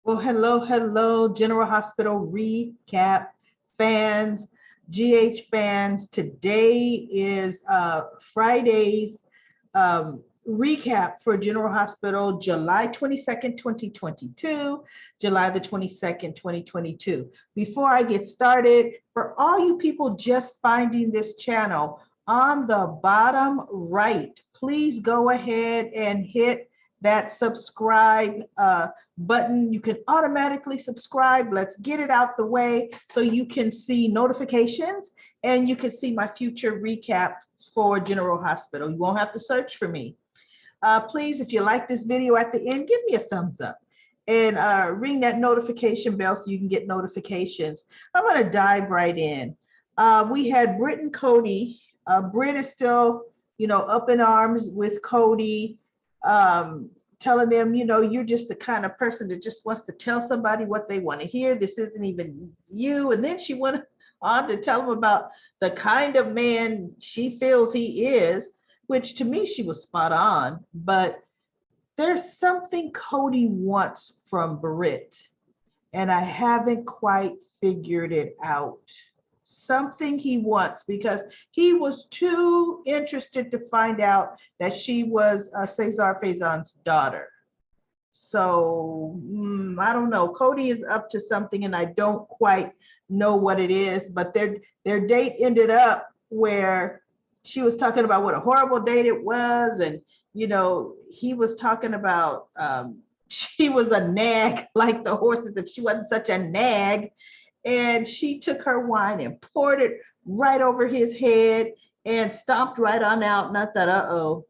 Well, hello, General Hospital recap fans, GH fans. Today is Friday's recap for General Hospital, July 22nd, 2022, July the 22nd, 2022. Before I get started, for all you people just finding this channel, on the bottom right, please go ahead and hit that subscribe button. You can automatically subscribe. Let's get it out the way so you can see notifications and you can see my future recaps for General Hospital. You won't have to search for me. Please, if you like this video at the end, give me a thumbs up and ring that notification bell so you can get notifications. I'm going to dive right in. We had Britt and Cody. Britt is still, up in arms with Cody, telling them, you're just the kind of person that just wants to tell somebody what they want to hear. This isn't even you. And then she went on to tell him about the kind of man she feels he is, which to me, she was spot on. But there's something Cody wants from Britt, and I haven't quite figured it out. Something he wants, because he was too interested to find out that she was Cesar Faison's daughter. So I don't know. Cody is up to something, and I don't quite know what it is. But their date ended up where she was talking about what a horrible date it was, and he was talking about she was a nag like the horses. If she wasn't such a nag. And she took her wine and poured it right over his head and stomped right on out. And I thought, uh-oh,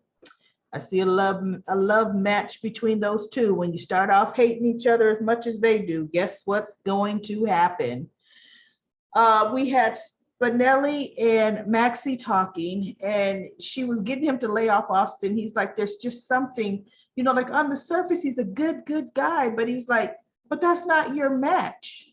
I see a love match between those two. When you start off hating each other as much as they do, guess what's going to happen? We had Spinelli and Maxie talking, and she was getting him to lay off Austin. He's like, there's just something, like on the surface, he's a good guy, but he's like, but that's not your match.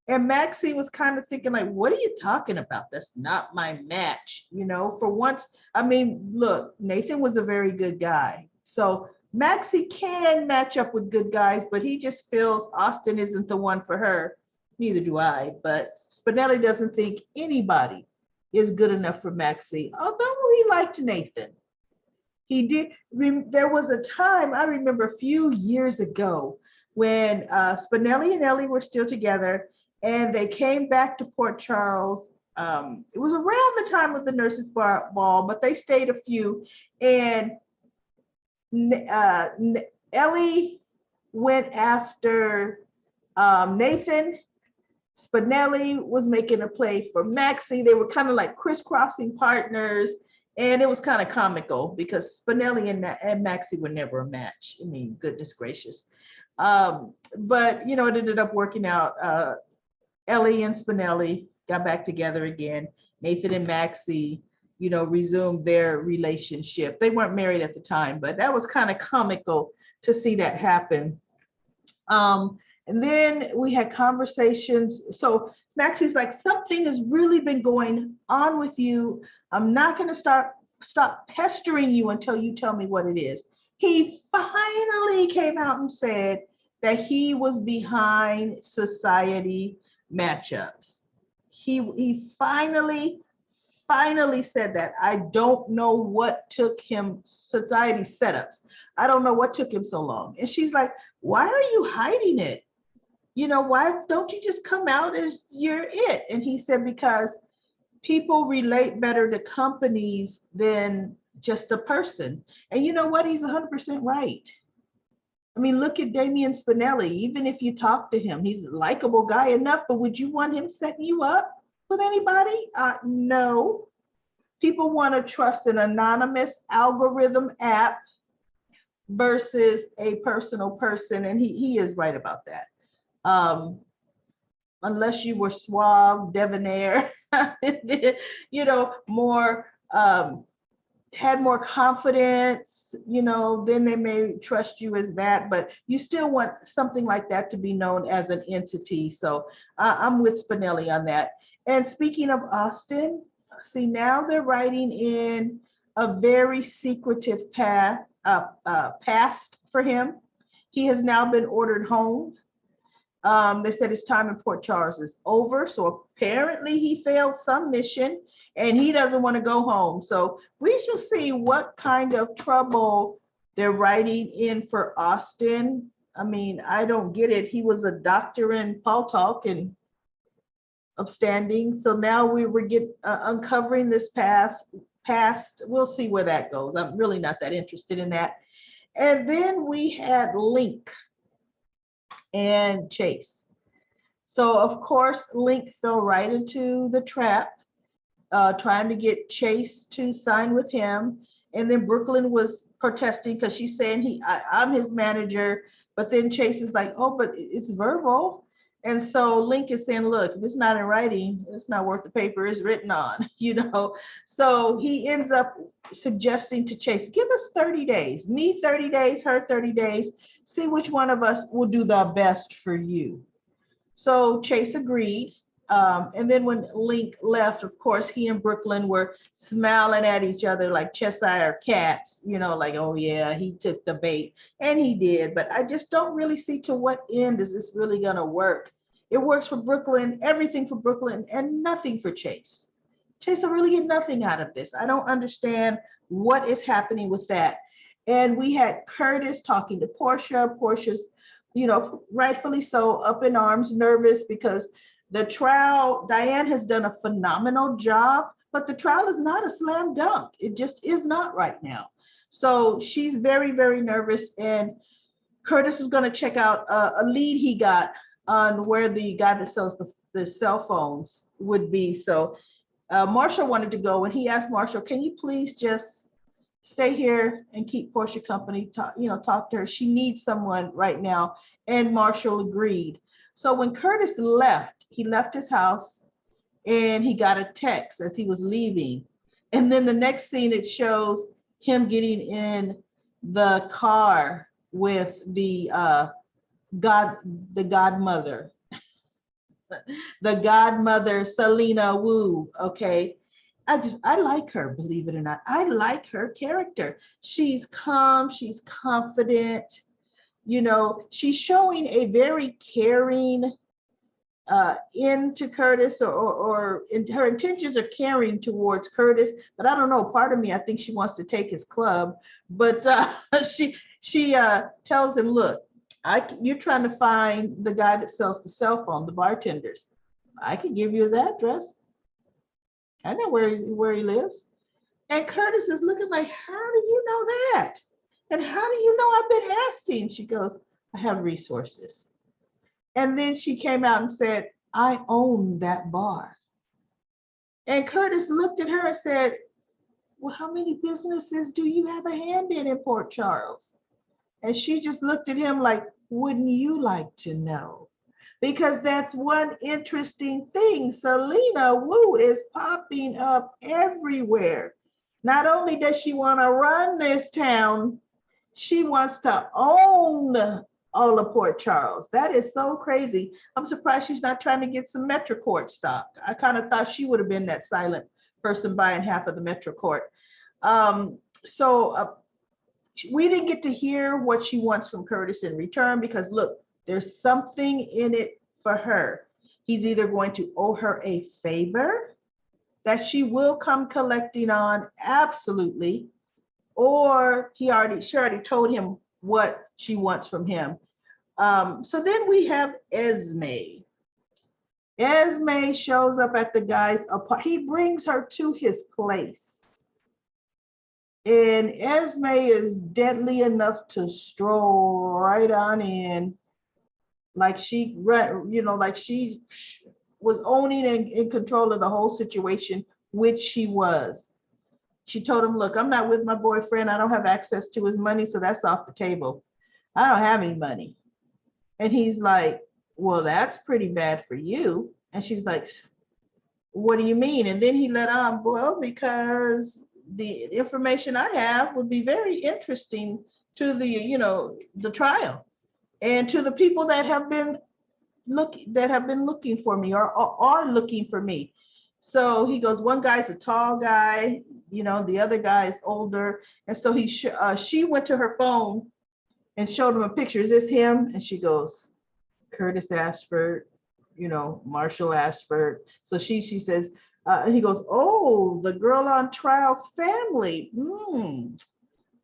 And Maxie was kind of thinking like, what are you talking about? That's not my match. For once, look, Nathan was a very good guy. So Maxie can match up with good guys, but he just feels Austin isn't the one for her. Neither do I, but Spinelli doesn't think anybody is good enough for Maxie, although he liked Nathan. He did. There was a time, I remember a few years ago, when Spinelli and Ellie were still together, and they came back to Port Charles. It was around the time of the nurses' ball, but they stayed a few. And Ellie went after Nathan. Spinelli was making a play for Maxie. They were kind of like crisscrossing partners. And it was kind of comical because Spinelli and Maxie were never a match. Goodness gracious. But, it ended up working out. Ellie and Spinelli got back together again. Nathan and Maxie, resumed their relationship. They weren't married at the time, but that was kind of comical to see that happen. And then we had conversations. So Maxie's like, something has really been going on with you. I'm not going to stop pestering you until you tell me what it is. He finally came out and said that he was behind society matchups. He finally said that. I don't know what took him, society setups. I don't know what took him so long. And she's like, why are you hiding it? Why don't you just come out as you're it? And he said, because people relate better to companies than just a person. And you know what? He's 100% right. Look at Damian Spinelli. Even if you talk to him, he's a likable guy enough, but would you want him setting you up with anybody? No. People want to trust an anonymous algorithm app versus a personal person, and he is right about that. Unless you were suave, debonair, more had more confidence, then they may trust you as that, but you still want something like that to be known as an entity. So I'm with Spinelli on that. And speaking of Austin, see, now they're writing in a very secretive past for him. He has now been ordered home. They said his time in Port Charles is over. So apparently he failed some mission and he doesn't want to go home. So we shall see what kind of trouble they're writing in for Austin. I mean, I don't get it. He was a doctor in Paul Talk and upstanding. So now we were uncovering this past. We'll see where that goes. I'm really not that interested in that. And then we had Link and Chase. So of course, Link fell right into the trap, trying to get Chase to sign with him. And then Brooklyn was protesting because she's saying I'm his manager, but then Chase is like, oh, but it's verbal. And so Link is saying, look, if it's not in writing, it's not worth the paper it's written on, you know? So he ends up suggesting to Chase, give us 30 days, me 30 days, her 30 days, see which one of us will do the best for you. So Chase agreed. And then when Link left, of course, he and Brooklyn were smiling at each other like Cheshire cats, you know, like, oh yeah, he took the bait, and he did. But I just don't really see to what end is this really gonna work. It works for Brooklyn, everything for Brooklyn, and nothing for Chase. Chase will really get nothing out of this. I don't understand what is happening with that. And we had Curtis talking to Portia. Portia's, you know, rightfully so, up in arms, nervous because the trial, Diane has done a phenomenal job, but the trial is not a slam dunk. It just is not right now. So she's very, very nervous. And Curtis was going to check out a lead he got on where the guy that sells the cell phones would be. So Marshall wanted to go, and he asked Marshall, can you please just stay here and keep Portia company, talk to her. She needs someone right now. And Marshall agreed. So when Curtis left, he left his house and he got a text as he was leaving. And then the next scene, it shows him getting in the car with the godmother, the godmother, Selena Wu, okay? I like her, believe it or not. I like her character. She's calm, she's confident, you know, she's showing a very caring into Curtis, or her intentions are caring towards Curtis, but I don't know, part of me, I think she wants to take his club, but she tells him, look, you're trying to find the guy that sells the cell phone, the bartenders. I can give you his address. I know where he lives. And Curtis is looking like, how do you know that? And how do you know I've been asking? She goes, I have resources. And then she came out and said, I own that bar. And Curtis looked at her and said, well, how many businesses do you have a hand in Port Charles? And she just looked at him like, wouldn't you like to know? Because that's one interesting thing. Selena Wu is popping up everywhere. Not only does she want to run this town, she wants to own all of Port Charles. That is so crazy. I'm surprised she's not trying to get some MetroCourt stock. I kind of thought she would have been that silent person buying half of the MetroCourt. We didn't get to hear what she wants from Curtis in return, because look, there's something in it for her. He's either going to owe her a favor that she will come collecting on, absolutely, or she already told him what she wants from him. So then we have Esme. Esme shows up at the guy's apartment. He brings her to his place. And Esme is deadly enough to stroll right on in, like she was owning and in control of the whole situation, which she was. She told him, look, I'm not with my boyfriend. I don't have access to his money, so that's off the table. I don't have any money. And he's like, well, that's pretty bad for you. And she's like, what do you mean? And then he let on, well, because the information I have would be very interesting to the trial and to the people that have been looking for me or are looking for me. So he goes, one guy's a tall guy, the other guy is older. And so she went to her phone and showed him a picture. Is this him? And she goes, Curtis Ashford, Marshall Ashford. So she says, he goes, oh, the girl on trial's family.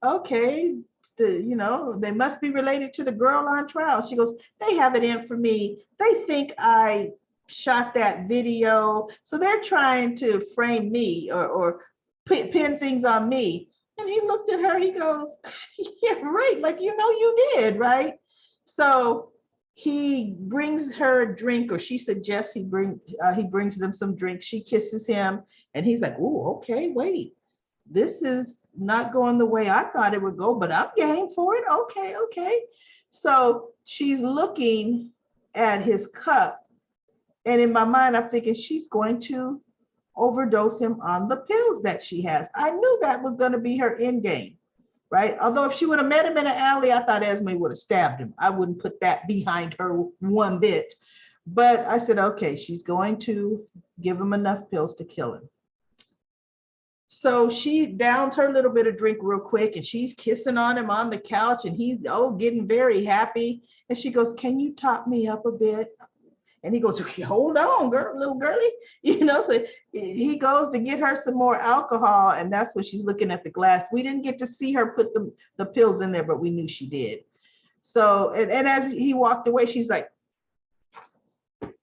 Okay. They must be related to the girl on trial. She goes, they have it in for me. They think I shot that video. So they're trying to frame me or pin things on me. And he looked at her, he goes, yeah, right. Like, you did, right? So he brings her a drink, or she suggests he brings them some drinks. She kisses him and he's like, oh, okay, wait. This is not going the way I thought it would go, but I'm game for it. Okay. So she's looking at his cup. And in my mind, I'm thinking she's going to overdose him on the pills that she has. I knew that was going to be her end game, right? Although if she would have met him in an alley, I thought Esme would have stabbed him. I wouldn't put that behind her one bit. But I said, okay, she's going to give him enough pills to kill him. So she downs her little bit of drink real quick and she's kissing on him on the couch and he's getting very happy. And she goes, can you top me up a bit? And he goes, hold on, girl, little girlie. So he goes to get her some more alcohol. And that's when she's looking at the glass. We didn't get to see her put the pills in there, but we knew she did. So, and as he walked away, she's like,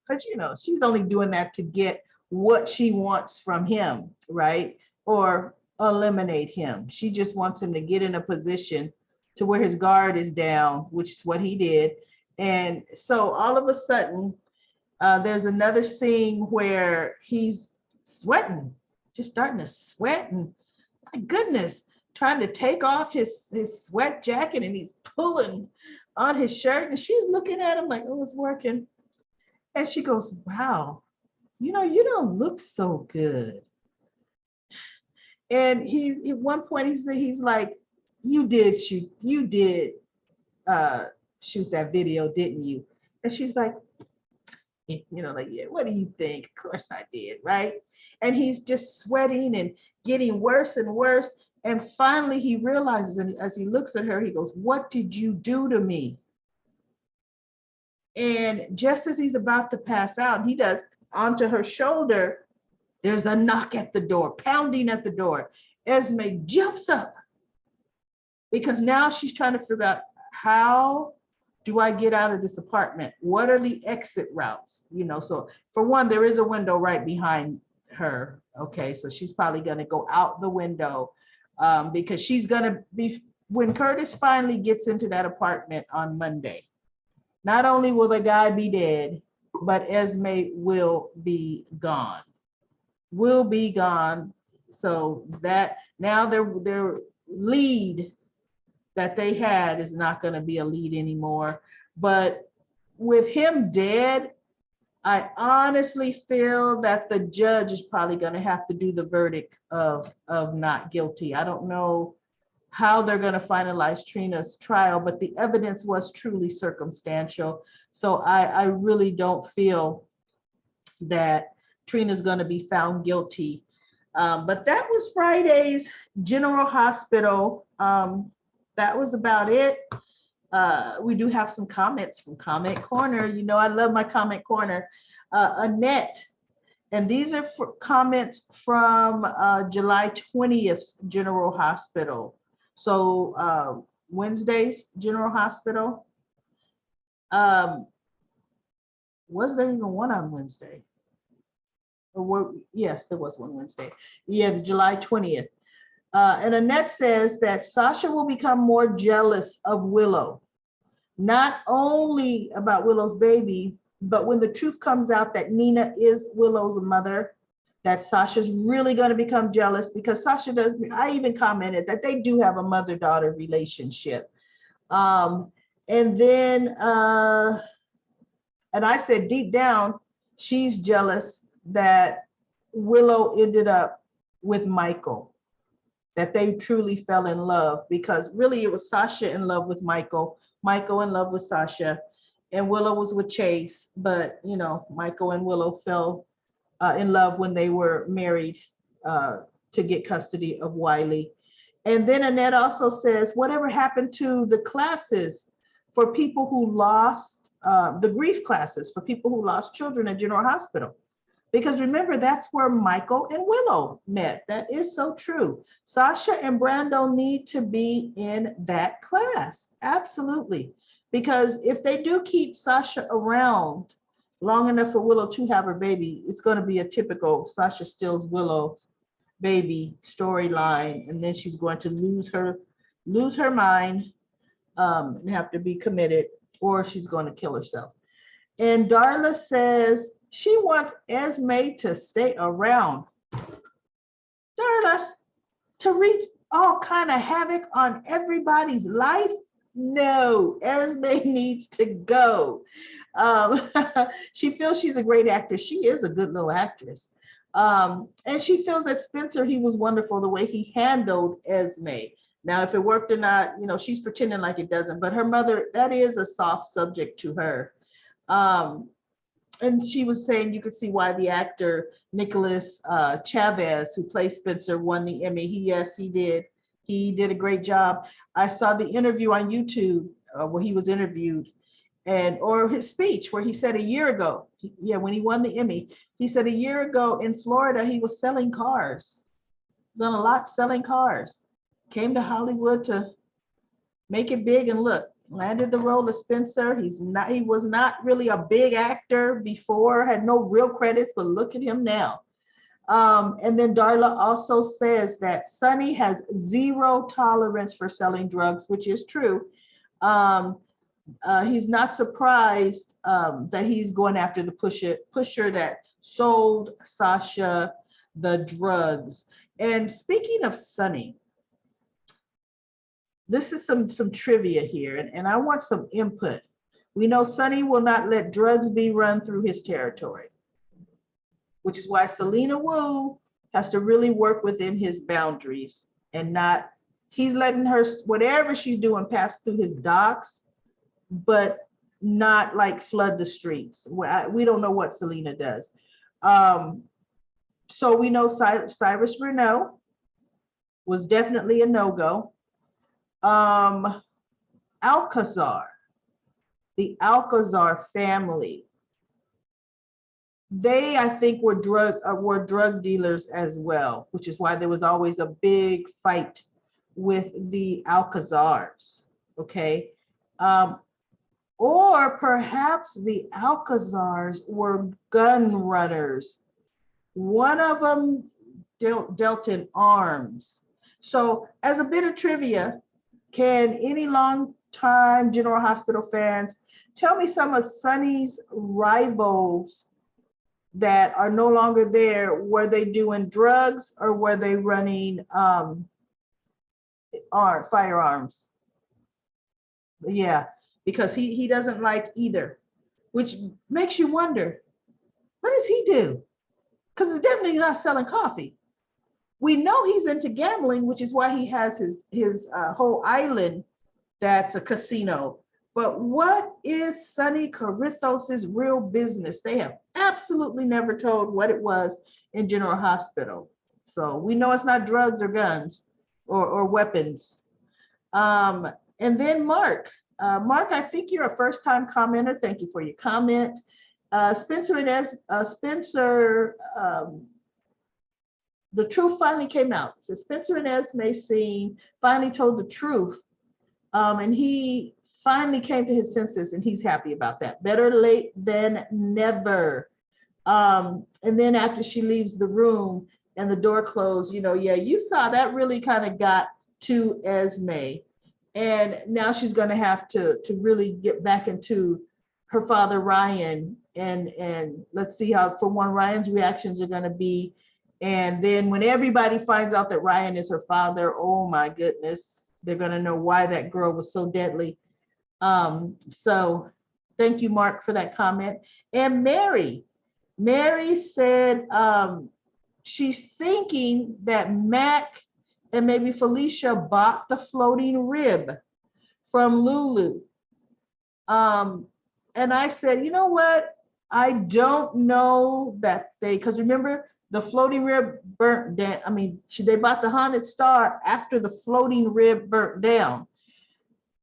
but she's only doing that to get what she wants from him, right? Or eliminate him. She just wants him to get in a position to where his guard is down, which is what he did. And so all of a sudden, there's another scene where he's sweating, just starting to sweat. And my goodness, trying to take off his sweat jacket and he's pulling on his shirt. And she's looking at him like, oh, it's working. And she goes, wow, you don't look so good. And at one point he's like, you did shoot that video, didn't you? And she's like, like, yeah, what do you think? Of course I did, right? And he's just sweating and getting worse and worse. And finally he realizes, and as he looks at her, he goes, what did you do to me? And just as he's about to pass out, he does, onto her shoulder, there's a knock at the door, pounding at the door. Esme jumps up because now she's trying to figure out, how do I get out of this apartment? What are the exit routes? So for one, there is a window right behind her. Okay, so she's probably going to go out the window because she's going to be, when Curtis finally gets into that apartment on Monday, not only will the guy be dead, but Esme will be gone. So that now their lead that they had is not going to be a lead anymore. But with him dead, I honestly feel that the judge is probably going to have to do the verdict of not guilty. I don't know how they're going to finalize Trina's trial, but the evidence was truly circumstantial. So I really don't feel that Trina's going to be found guilty. But that was Friday's General Hospital. That was about it. We do have some comments from Comment Corner. I love my Comment Corner. Annette, and these are comments from July 20th General Hospital. So Wednesday's General Hospital. Was there even one on Wednesday? Yes, there was one Wednesday. Yeah, July 20th. And Annette says that Sasha will become more jealous of Willow, not only about Willow's baby, but when the truth comes out that Nina is Willow's mother, that Sasha's really going to become jealous, because Sasha does. I even commented that they do have a mother-daughter relationship. And then, and I said deep down, she's jealous that Willow ended up with Michael, that they truly fell in love, because really it was Sasha in love with Michael, Michael in love with Sasha, and Willow was with Chase. But Michael and Willow fell in love when they were married to get custody of Wiley. And then Annette also says, whatever happened to the classes for people who lost the grief classes for people who lost children at General Hospital. Because remember, that's where Michael and Willow met. That is so true. Sasha and Brando need to be in that class. Absolutely. Because if they do keep Sasha around long enough for Willow to have her baby, it's going to be a typical Sasha steals Willow's baby storyline. And then she's going to lose her mind and have to be committed, or she's going to kill herself. And Darla says, she wants Esme to stay around. Darla, to wreak all kind of havoc on everybody's life? No, Esme needs to go. She feels she's a great actress. She is a good little actress. And she feels that Spencer, he was wonderful the way he handled Esme. Now, if it worked or not, she's pretending like it doesn't, but her mother, that is a soft subject to her. And she was saying you could see why the actor Nicholas Chavez, who plays Spencer, won the Emmy. He did. He did a great job. I saw the interview on YouTube where he was interviewed, or his speech where he said a year ago, when he won the Emmy, he said a year ago in Florida, he was selling cars. He was on a lot selling cars. Came to Hollywood to make it big, and look, landed the role of Spencer. He was not really a big actor before, had no real credits, but look at him now. And then Darla also says that Sonny has zero tolerance for selling drugs, which is true. He's not surprised that he's going after the pusher that sold Sasha the drugs. And speaking of Sonny, this is some trivia here, and I want some input. We know Sonny will not let drugs be run through his territory, which is why Selena Wu has to really work within his boundaries and not, he's letting her, whatever she's doing, pass through his docks, but not like flood the streets. We don't know what Selena does. So we know Cyrus Renault was definitely a no-go. Alcazar, the Alcazar family, they, I think, were drug dealers as well, which is why there was always a big fight with the Alcazars, okay? Or perhaps the Alcazars were gun runners. One of them dealt in arms. So as a bit of trivia, can any long-time General Hospital fans tell me some of Sonny's rivals that are no longer there? Were they doing drugs or were they running firearms? Yeah, because he doesn't like either, which makes you wonder, what does he do? Because it's definitely not selling coffee. We know he's into gambling, which is why he has his whole island that's a casino. But what is Sonny Carithos's real business? They have absolutely never told what it was in General Hospital. So we know it's not drugs or guns or weapons. And then Mark. Mark, I think you're a first-time commenter. Thank you for your comment. Spencer, the truth finally came out. So Spencer and Esme scene finally told the truth. And he finally came to his senses, and he's happy about that. Better late than never. And then after she leaves the room and the door closed, you saw that really kind of got to Esme. And now she's going to have to really get back into her father, Ryan. And let's see how, for one, Ryan's reactions are going to be. And then when everybody finds out that Ryan is her father, oh my goodness, they're going to know why that girl was so deadly. So thank you, Mark, for that comment. And Mary said she's thinking that Mac and maybe Felicia bought the floating rib from Lulu. And I said, you know what? I don't know that because remember, the floating rib burnt down. I mean, they bought the haunted star after the floating rib burnt down.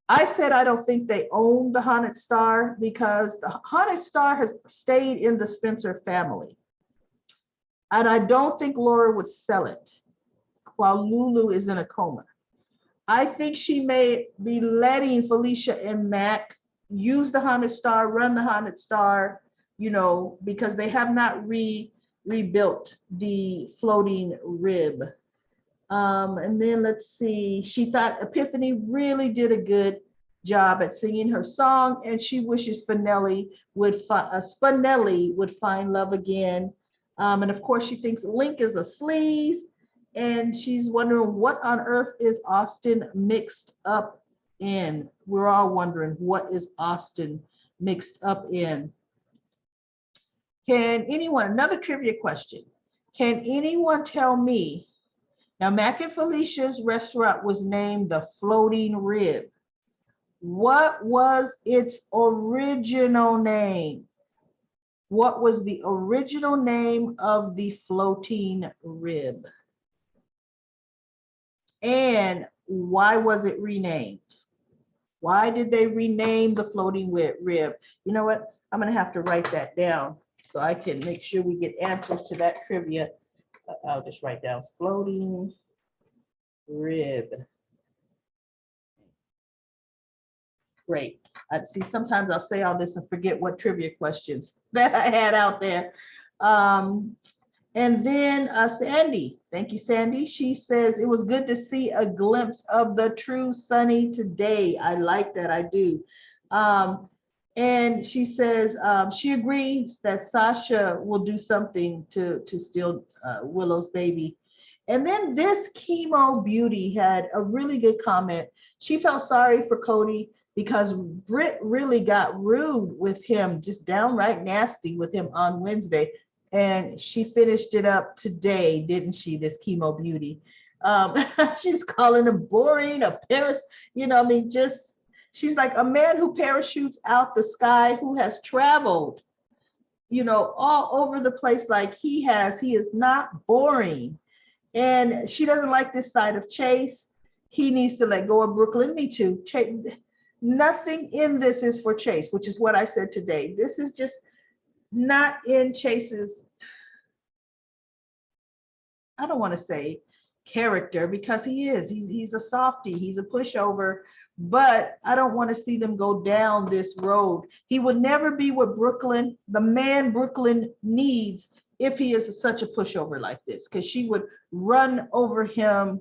I said I don't think they own the Haunted Star because the Haunted Star has stayed in the Spencer family. And I don't think Laura would sell it while Lulu is in a coma. I think she may be letting Felicia and Mac use the Haunted Star, run the Haunted Star, you know, because they have not rebuilt the floating rib. And then let's see, she thought Epiphany really did a good job at singing her song, and she wishes Spinelli would find love again. And of course, she thinks Link is a sleaze, and she's wondering what on earth is Austin mixed up in. We're all wondering what is Austin mixed up in. Can anyone, another trivia question, can anyone tell me, now Mac and Felicia's restaurant was named the Floating Rib. What was its original name? What was the original name of the Floating Rib? And why was it renamed? Why did they rename the Floating Rib? You know what? I'm going to have to write that down so I can make sure we get answers to that trivia. I'll just write down Floating Rib. Great. I see, sometimes I'll say all this and forget what trivia questions that I had out there. And then Sandy, thank you, Sandy. She says, it was good to see a glimpse of the true Sunny today. I like that, I do. And she says she agrees that Sasha will do something to steal Willow's baby. And then this Chemo Beauty had a really good comment. She felt sorry for Cody because Britt really got rude with him, just downright nasty with him on Wednesday. And she finished it up today, didn't she, this Chemo Beauty? She's calling him boring, a Paris, you know, I mean, just, she's like a man who parachutes out the sky, who has traveled, you know, all over the place like he has. He is not boring. And she doesn't like this side of Chase. He needs to let go of Brooklyn. Me too. Chase, nothing in this is for Chase, which is what I said today. This is just not in Chase's, I don't want to say character, because he is. He's a softie. He's a pushover. But I don't want to see them go down this road. He would never be what Brooklyn, the man Brooklyn needs, if he is such a pushover like this, because she would run over him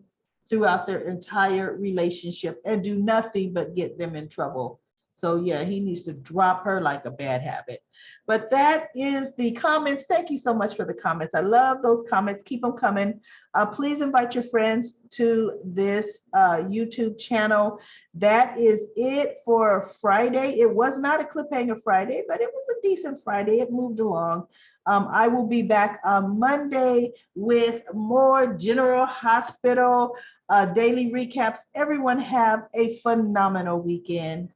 throughout their entire relationship and do nothing but get them in trouble. So yeah, he needs to drop her like a bad habit. But that is the comments. Thank you so much for the comments. I love those comments. Keep them coming. Please invite your friends to this YouTube channel. That is it for Friday. It was not a cliffhanger Friday, but it was a decent Friday. It moved along. I will be back on Monday with more General Hospital daily recaps. Everyone have a phenomenal weekend.